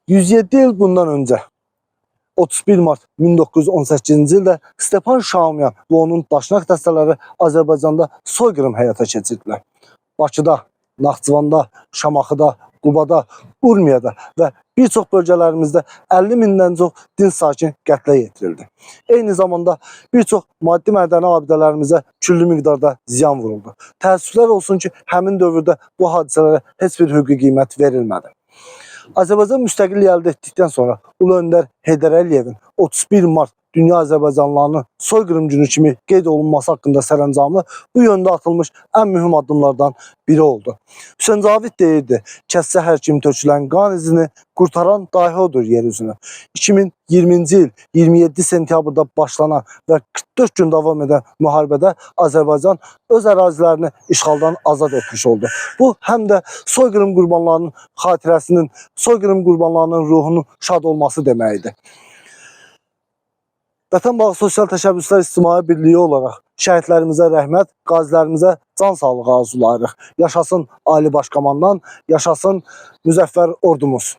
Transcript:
107 il bundan öncə 31 mart 1918-ci ildə Stepan Şaumyan və onun daşnaq dəstələri Azərbaycanda soyqırım həyata keçirdilər. Bakıda, Naxçıvanda, Şamaxıda, Qubada, Urmiyada və bir çox bölgələrimizdə 50 mindən çox din sakin qətlə yetirildi. Eyni zamanda bir çox maddi mədəni abidələrimizə küllü miqdarda ziyan vuruldu. Təəssüflər olsun ki, həmin dövrdə bu hadisələrə heç bir hüquqi qiymət verilmədi. Azərbaycan müstəqillik əldə etdikdən sonra Ulu Öndər Heydər Əliyevin 31 mart dünya azərbaycanlılarının soyqırım günü kimi qeyd olunması haqqında sərəncamı bu yöndə atılmış ən mühüm addımlardan biri oldu. Hüseyn Cavid deyirdi, kəssə hər kim tökülən qan izini, qurtaran dahi odur yer üzünü. 2020-ci il 27 sentyabrda başlanan və 44 gün davam edən müharibədə Azərbaycan öz ərazilərini işğaldan azad etmiş oldu. Bu, həm də soyqırım qurbanlarının xatirəsinin, soyqırım qurbanlarının ruhunun şad olması deməkdir. Vətən Bağı Sosial Təşəbbüslər İctimai Birliyi olaraq şəhidlərimizə rəhmət, qazilərimizə can sağlığı arzulayırıq. Yaşasın Ali Baş Komandan, yaşasın müzəffər ordumuz.